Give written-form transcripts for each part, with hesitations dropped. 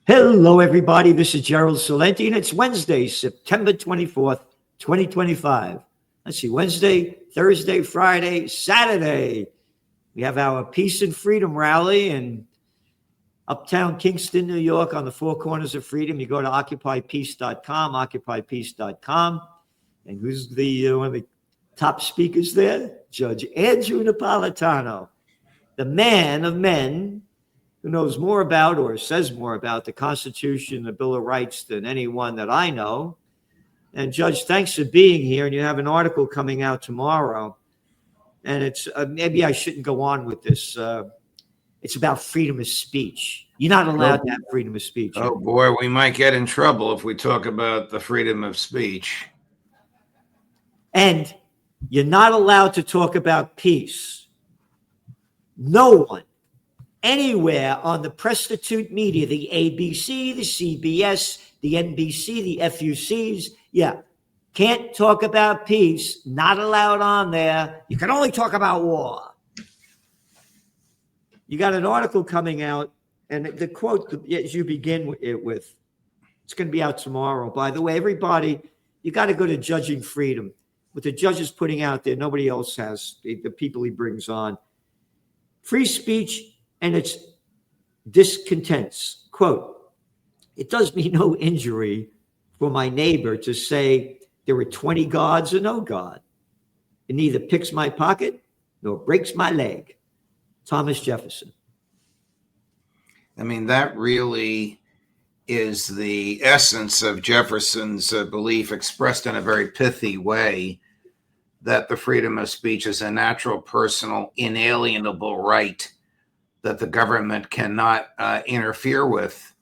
Hello, everybody. This is Gerald Salenti, and it's Wednesday, September 24th, 2025. Let's see, Wednesday, Thursday, Friday, Saturday. We have our Peace and Freedom rally in uptown Kingston, New York, on the Four Corners of Freedom. You go to occupypeace.com, occupypeace.com. And who's one of the top speakers there? Judge Andrew Napolitano, the man of men, who knows more about or says more about the Constitution, the Bill of Rights than anyone that I know. And Judge, thanks for being here. And you have an article coming out tomorrow. And it's maybe I shouldn't go on with this. It's about freedom of speech. You're not allowed to have freedom of speech. Oh, boy, we might get in trouble if we talk about the freedom of speech. And you're not allowed to talk about peace. No one anywhere on the prostitute media, the ABC, the CBS, the NBC, the FUCs, can't talk about peace, not allowed on there. You can only talk about war. You got an article coming out, and the quote, as you begin it with, it's going to be out tomorrow. By the way, everybody, you got to go to Judging Freedom. What the judge is putting out there, nobody else has, the people he brings on. Free speech and its discontents. Quote, it does me no injury for my neighbor to say there are 20 gods or no God. It neither picks my pocket nor breaks my leg. Thomas Jefferson. I mean, that really is the essence of Jefferson's belief, expressed in a very pithy way, that the freedom of speech is a natural, personal, inalienable right that the government cannot interfere with,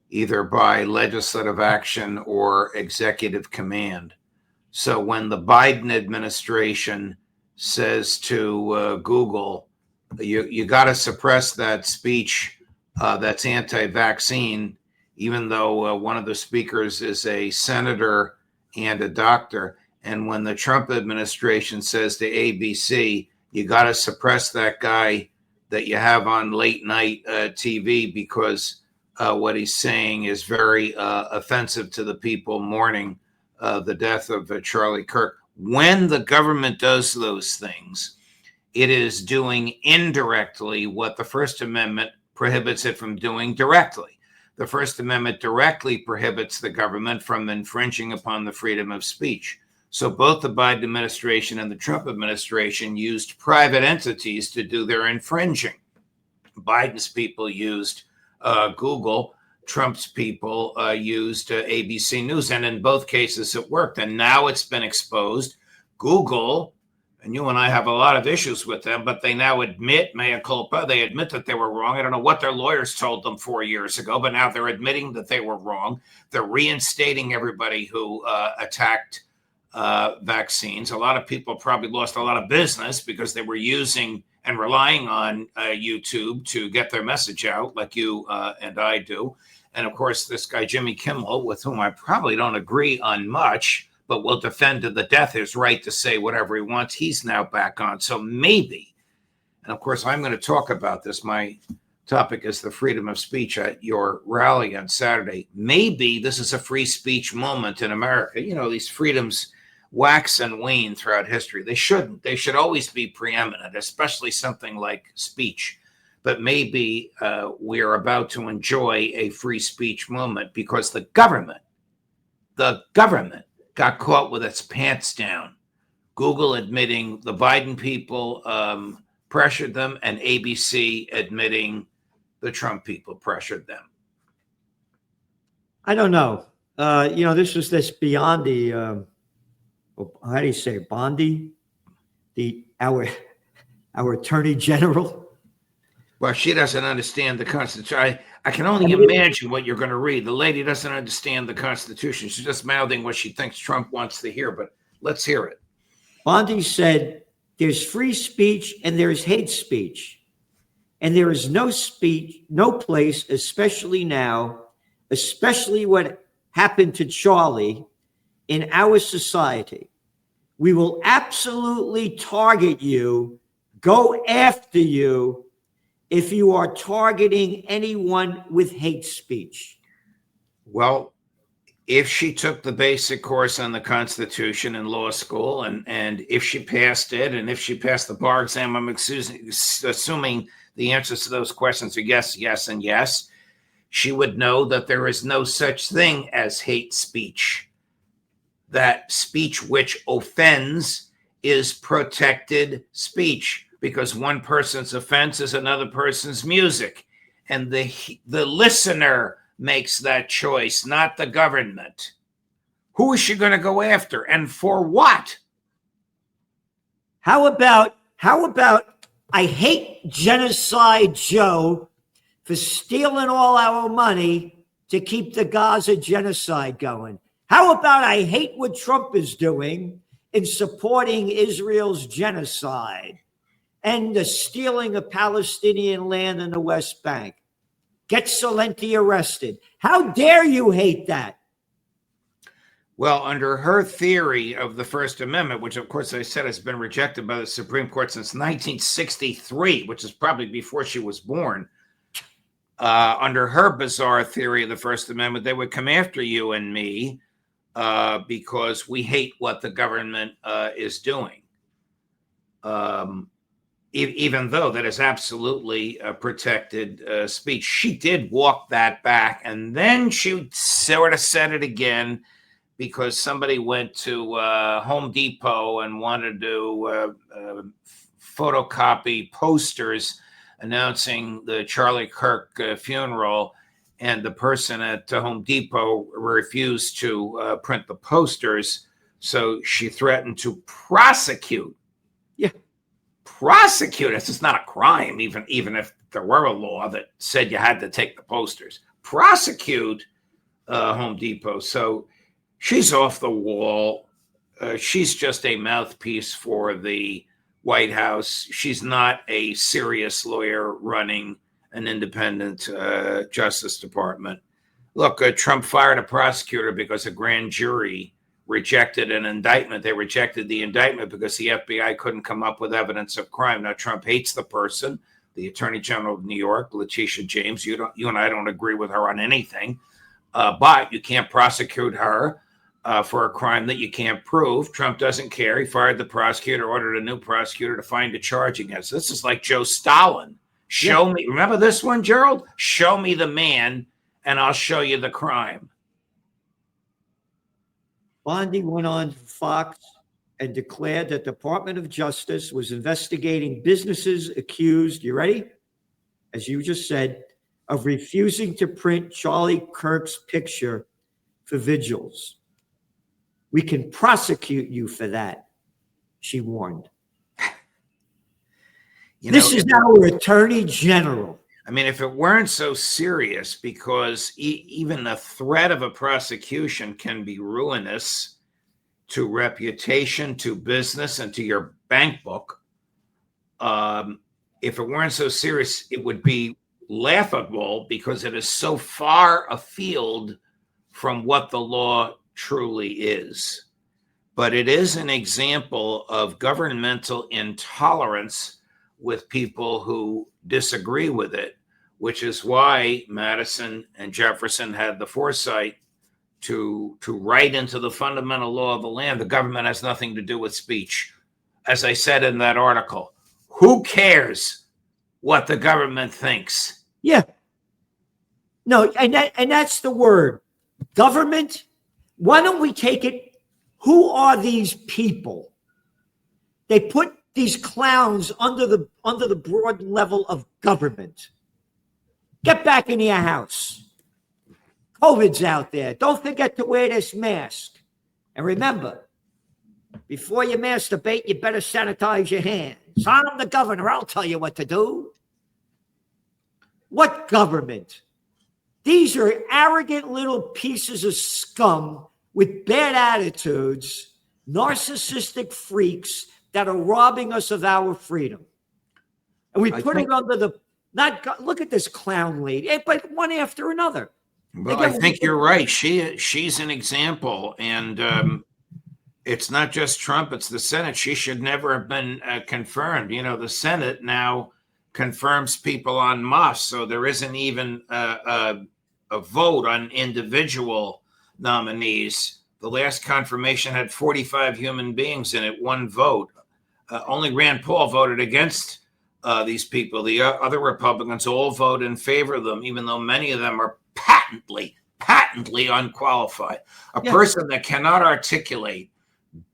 either by legislative action or executive command. So when the Biden administration says to Google, you got to suppress that speech that's anti-vaccine, even though one of the speakers is a senator and a doctor. And when the Trump administration says to ABC, you got to suppress that guy that you have on late night TV because what he's saying is very offensive to the people mourning the death of Charlie Kirk. When the government does those things, it is doing indirectly what the First Amendment prohibits it from doing directly. The First Amendment directly prohibits the government from infringing upon the freedom of speech. So both the Biden administration and the Trump administration used private entities to do their infringing. Biden's people used Google. Trump's people used ABC News. And in both cases, it worked. And now it's been exposed. Google, and you and I have a lot of issues with them, but they now admit, mea culpa, they admit that they were wrong. I don't know what their lawyers told them 4 years ago, but now they're admitting that they were wrong. They're reinstating everybody who attacked vaccines. A lot of people probably lost a lot of business because they were using and relying on YouTube to get their message out, like you and I do. And of course, this guy, Jimmy Kimmel, with whom I probably don't agree on much, but will defend to the death his right to say whatever he wants, he's now back on. So maybe, and of course, I'm going to talk about this. My topic is the freedom of speech at your rally on Saturday. Maybe this is a free speech moment in America. You know, these freedoms wax and wane throughout history. They shouldn't. They should always be preeminent, especially something like speech. But maybe we are about to enjoy a free speech moment because the government got caught with its pants down. Google admitting the Biden people pressured them, and ABC admitting the Trump people pressured them. I don't know. This was beyond the how do you say, Bondi, our attorney general. Well, she doesn't understand the Constitution. I can only imagine what you're going to read. The lady doesn't understand the Constitution. She's just mouthing what she thinks Trump wants to hear, but let's hear it. Bondi said there's free speech and there's hate speech. And there is no speech, no place, especially now, especially what happened to Charlie, in our society. We will absolutely target you, go after you, if you are targeting anyone with hate speech. Well, if she took the basic course on the Constitution in law school, and if she passed it, and if she passed the bar exam, I'm assuming the answers to those questions are yes, yes, and yes, she would know that there is no such thing as hate speech. That speech which offends is protected speech, because one person's offense is another person's music. And the listener makes that choice, not the government. Who is she going to go after, and for what? How about I hate Genocide Joe for stealing all our money to keep the Gaza genocide going? How about I hate what Trump is doing in supporting Israel's genocide and the stealing of Palestinian land in the West Bank? Get Salenti arrested. How dare you hate that? Well, under her theory of the First Amendment, which of course I said has been rejected by the Supreme Court since 1963, which is probably before she was born, under her bizarre theory of the First Amendment, they would come after you and me because we hate what the government is doing. Even though that is absolutely protected speech. She did walk that back, and then she sort of said it again because somebody went to Home Depot and wanted to photocopy posters announcing the Charlie Kirk funeral, and the person at Home Depot refused to print the posters, so she threatened to prosecute. Yeah. Prosecute. It's just not a crime, even if there were a law that said you had to take the posters. Prosecute Home Depot. So she's off the wall. She's just a mouthpiece for the White House. She's not a serious lawyer running an independent Justice Department. Look, Trump fired a prosecutor because a grand jury rejected an indictment. They rejected the indictment because the FBI couldn't come up with evidence of crime. Now, Trump hates the person, the Attorney General of New York, Letitia James. You and I don't agree with her on anything, but you can't prosecute her for a crime that you can't prove. Trump doesn't care. He fired the prosecutor, ordered a new prosecutor to find a charge against. This is like Joe Stalin. Show me. Remember this one, Gerald? Show me the man, and I'll show you the crime. Bondi went on Fox and declared that the Department of Justice was investigating businesses accused, you ready? As you just said, of refusing to print Charlie Kirk's picture for vigils. We can prosecute you for that, she warned. This is our Attorney General. I mean, if it weren't so serious, because even the threat of a prosecution can be ruinous to reputation, to business, and to your bank book. If it weren't so serious, it would be laughable because it is so far afield from what the law truly is. But it is an example of governmental intolerance with people who disagree with it, which is why Madison and Jefferson had the foresight to write into the fundamental law of the land, the government has nothing to do with speech. As I said in that article, who cares what the government thinks? Yeah. No, and that's the word. Government. Why don't we take it? Who are these people? They put these clowns under the broad level of government. Get back into your house. COVID's out there. Don't forget to wear this mask. And remember, before you masturbate, you better sanitize your hands. I'm the governor. I'll tell you what to do. What government? These are arrogant little pieces of scum with bad attitudes, narcissistic freaks that are robbing us of our freedom. And we put it under the, look at this clown lady, but one after another. Well, I think you're right. She's an example. And it's not just Trump, it's the Senate. She should never have been confirmed. You know, the Senate now confirms people en masse. So there isn't even a vote on individual nominees. The last confirmation had 45 human beings in it, one vote. Only Rand Paul voted against these people. The other Republicans all vote in favor of them, even though many of them are patently unqualified. A person that cannot articulate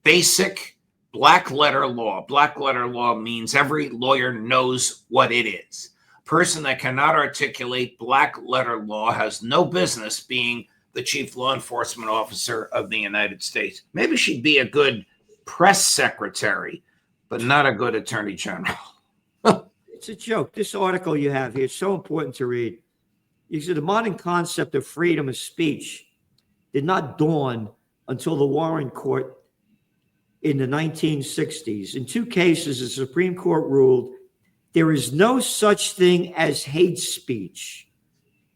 basic black letter law. Black letter law means every lawyer knows what it is. A person that cannot articulate black letter law has no business being the chief law enforcement officer of the United States. Maybe she'd be a good press secretary, but not a good attorney general. It's a joke. This article you have here is so important to read. You see, the modern concept of freedom of speech did not dawn until the Warren Court in the 1960s. In 2 cases, the Supreme Court ruled there is no such thing as hate speech,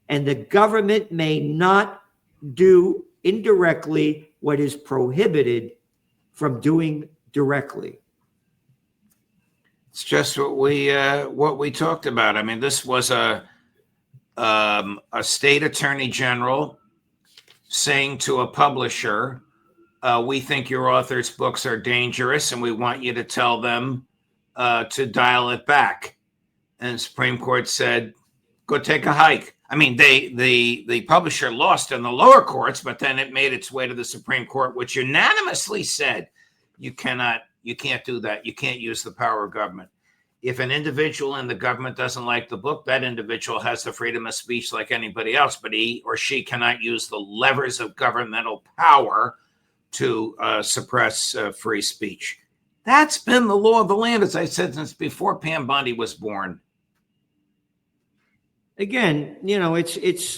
and the government may not do indirectly what is prohibited from doing directly. It's just what we talked about. I mean, this was a state attorney general saying to a publisher, we think your author's books are dangerous and we want you to tell them to dial it back. And the Supreme Court said, go take a hike. I mean, the publisher lost in the lower courts, but then it made its way to the Supreme Court, which unanimously said, you can't do that. You can't use the power of government. If an individual in the government doesn't like the book, that individual has the freedom of speech like anybody else, but he or she cannot use the levers of governmental power to suppress free speech. That's been the law of the land, as I said, since before Pam Bondi was born. Again, it's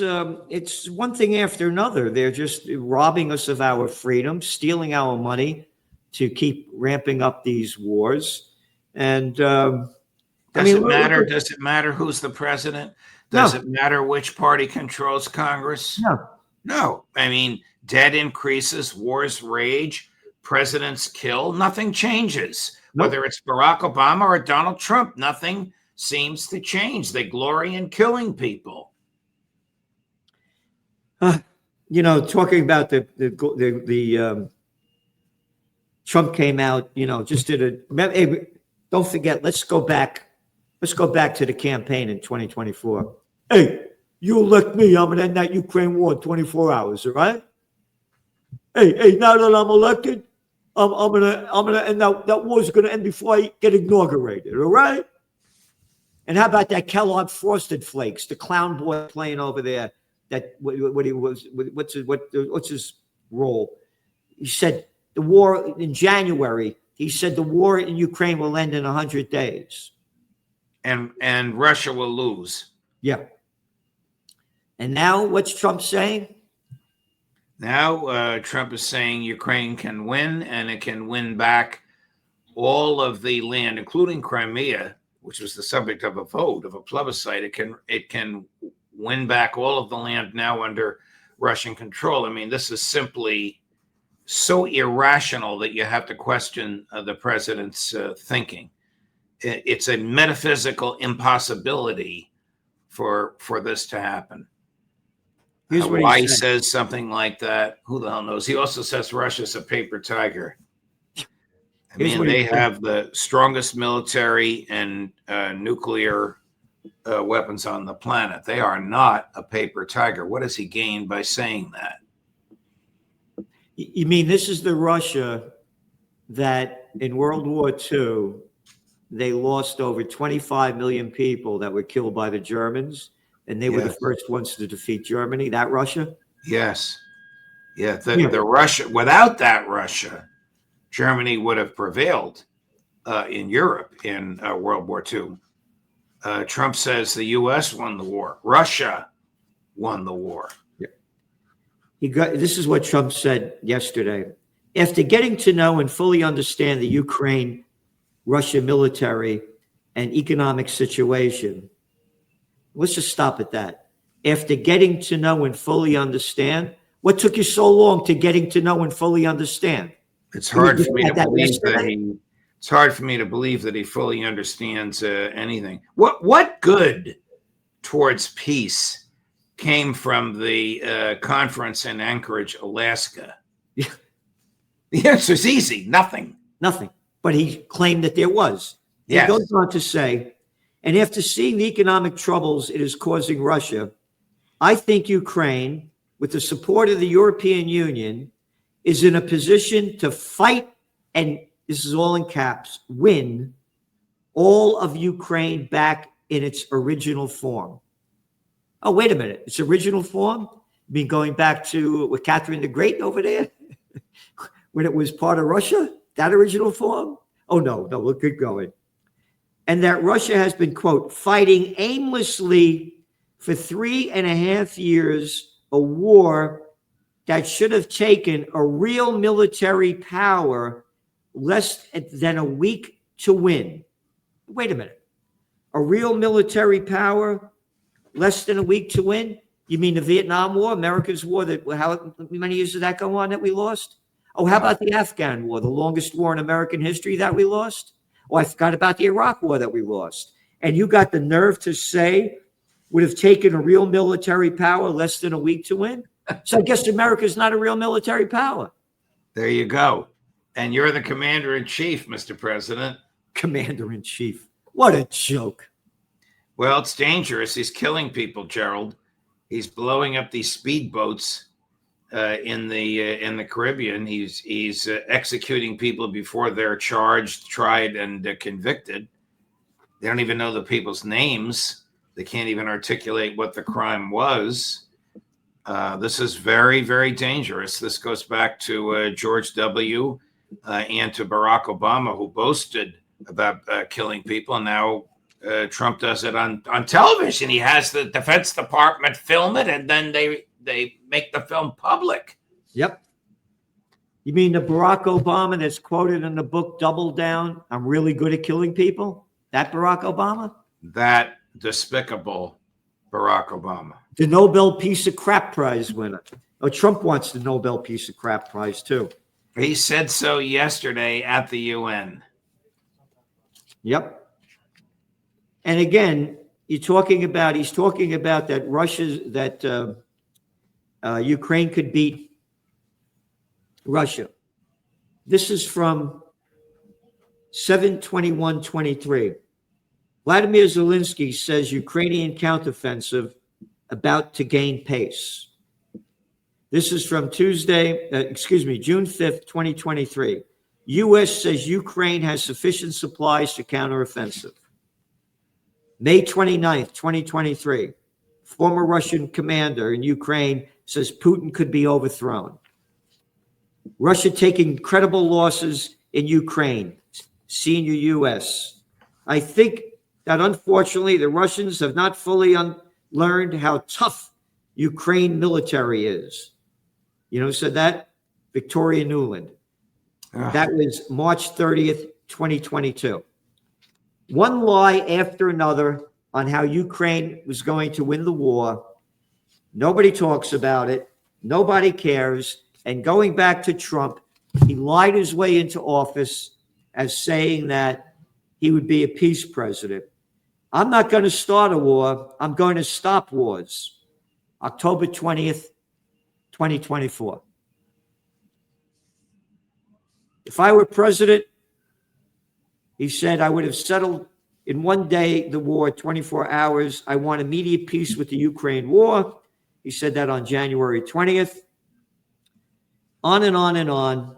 one thing after another. They're just robbing us of our freedom, stealing our money to keep ramping up these wars. And does it matter? Does it matter who's the president? Does it matter which party controls Congress? No. I mean, debt increases, wars rage, presidents kill. Nothing changes. Whether it's Barack Obama or Donald Trump, nothing seems to change. They glory in killing people. Talking about the Trump came out, just did hey, don't forget, let's go back to the campaign in 2024. Hey, you elect me, I'm gonna end that Ukraine war in 24 hours, all right? Hey, now that I'm elected, I'm gonna end that war's gonna end before I get inaugurated, all right? And how about that Kellogg Frosted Flakes, the clown boy playing over there? What's his role? He said the war in January. He said the war in Ukraine will end in 100 days, and Russia will lose. Yeah. And now, what's Trump saying? Now, Trump is saying Ukraine can win, and it can win back all of the land, including Crimea, which was the subject of a vote, of a plebiscite. It can win back all of the land now under Russian control. I mean, this is simply so irrational that you have to question the president's thinking. It's a metaphysical impossibility for this to happen. Why he says something like that, who the hell knows? He also says Russia's a paper tiger. I mean, they have the strongest military and nuclear weapons on the planet. They are not a paper tiger. What does he gain by saying that? You mean this is the Russia that in World War II, they lost over 25 million people that were killed by the Germans, and they were the first ones to defeat Germany? That Russia? Yes. Yeah, the Russia, without that Russia, Germany would have prevailed in Europe in World War II. Trump says the U.S. won the war. Russia won the war. This is what Trump said yesterday. After getting to know and fully understand the Ukraine-Russia military and economic situation, let's just stop at that. After getting to know and fully understand, what took you so long to getting to know and fully understand? It's hard for me to believe that it's hard for me to believe that he fully understands anything. What good towards peace came from the conference in Anchorage, Alaska? Yeah. The answer is easy. Nothing. Nothing. But he claimed that there was. He Yes. goes on to say, and after seeing the economic troubles it is causing Russia, I think Ukraine, with the support of the European Union, is in a position to fight, and this is all in caps, win all of Ukraine back in its original form. Oh, wait a minute. Its original form? I mean, going back to with Catherine the Great over there when it was part of Russia? That original form? Oh, no, we'll keep going. And that Russia has been, quote, fighting aimlessly for 3.5 years, a war that should have taken a real military power less than a week to win. Wait a minute. A real military power less than a week to win? You mean the Vietnam War, America's war? How many years did that go on that we lost? Oh, how about the Afghan War, the longest war in American history that we lost? Oh, I forgot about the Iraq War that we lost. And you got the nerve to say would have taken a real military power less than a week to win? So I guess America's not a real military power. There you go. And you're the commander-in-chief, Mr. President. Commander-in-chief. What a joke. Well, it's dangerous. He's killing people, Gerald. He's blowing up these speedboats in the Caribbean. He's executing people before they're charged, tried, and convicted. They don't even know the people's names. They can't even articulate what the crime was. This is very, very dangerous. This goes back to George W. And to Barack Obama, who boasted about killing people. And now Trump does it on television. He has the Defense Department film it, and then they make the film public. Yep. You mean the Barack Obama that's quoted in the book Double Down? I'm really good at killing people? That Barack Obama? That despicable Barack Obama. The Nobel Peace of Crap Prize winner. Oh, Trump wants the Nobel Peace of Crap Prize too. He said so yesterday at the UN. Yep. And again, he's talking about that Ukraine could beat Russia. This is from 7/21/23. Vladimir Zelensky says Ukrainian counteroffensive about to gain pace. This is from June 5th, 2023. U.S. says Ukraine has sufficient supplies for counteroffensive. May 29th, 2023. Former Russian commander in Ukraine says Putin could be overthrown. Russia taking incredible losses in Ukraine. Senior U.S. I think that unfortunately the Russians have not fully learned how tough Ukraine military is. You know, said that? Victoria Nuland. That was March 30th, 2022. One lie after another on how Ukraine was going to win the war. Nobody talks about it. Nobody cares. And going back to Trump, he lied his way into office as saying that he would be a peace president. I'm not going to start a war. I'm going to stop wars. October 20th, 2024. If I were president, he said, I would have settled in one day the war, 24 hours. I want immediate peace with the Ukraine war. He said that on January 20th. On and on and on.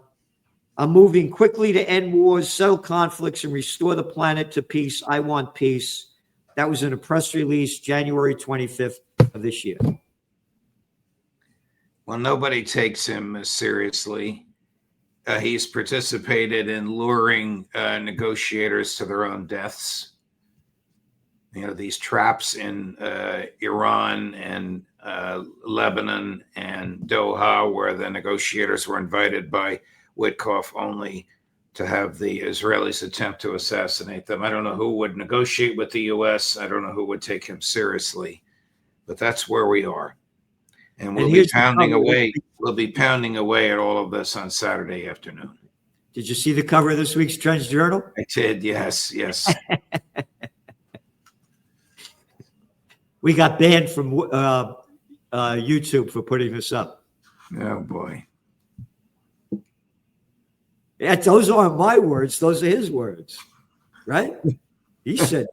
I'm moving quickly to end wars, settle conflicts, and restore the planet to peace. I want peace. That was in a press release, January 25th of this year. Well, nobody takes him seriously. He's participated in luring negotiators to their own deaths. You know, these traps in Iran and Lebanon and Doha, where the negotiators were invited by Witkoff only to have the Israelis attempt to assassinate them. I don't know who would negotiate with the U.S. I don't know who would take him seriously, but that's where we are. And we'll be pounding away. We'll be pounding away at all of this on Saturday afternoon. Did you see the cover of this week's Trends Journal? I did, yes. We got banned from YouTube for putting this up. Oh boy. Those aren't my words. Those are his words, right? He said.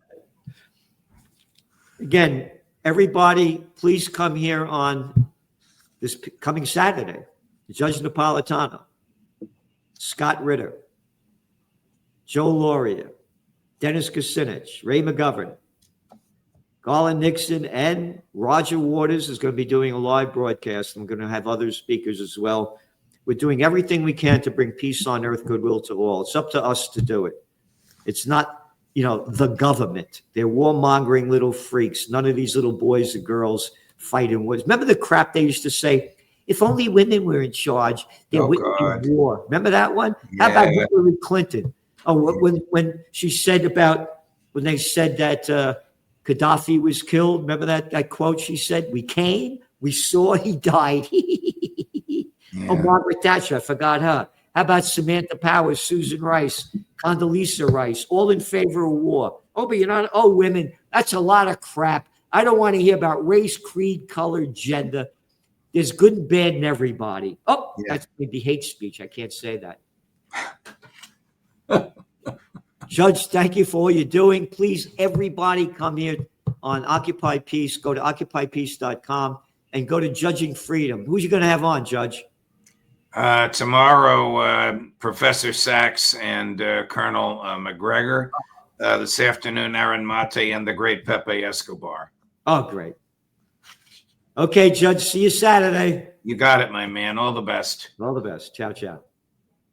Again, everybody, please come here on this coming Saturday. Judge Napolitano, Scott Ritter, Joe Lauria, Dennis Kucinich, Ray McGovern, Garland Nixon, and Roger Waters is going to be doing a live broadcast. I'm going to have other speakers as well. We're doing everything we can to bring peace on earth, goodwill to all. It's up to us to do it. It's not, the government. They're warmongering little freaks. None of these little boys and girls fighting wars. Remember the crap they used to say? If only women were in charge, there wouldn't be war. Remember that one? Yeah. How about Hillary Clinton? Oh, when she said when they said that Gaddafi was killed, remember that quote she said? We came, we saw, he died. Yeah. Oh, Margaret Thatcher, I forgot her. How about Samantha Powers, Susan Rice, Condoleezza Rice, all in favor of war? Oh, but you're not, women, that's a lot of crap. I don't want to hear about race, creed, color, gender. There's good and bad in everybody. Oh, yeah. That's maybe hate speech. I can't say that. Judge, thank you for all you're doing. Please, everybody come here on Occupy Peace. Go to occupypeace.com and go to Judging Freedom. Who's you going to have on, Judge? Tomorrow, Professor Sachs and Colonel McGregor. This afternoon, Aaron Mate and the great Pepe Escobar. Oh, great. Okay, Judge, see you Saturday. You got it, my man. All the best. All the best. Ciao, ciao.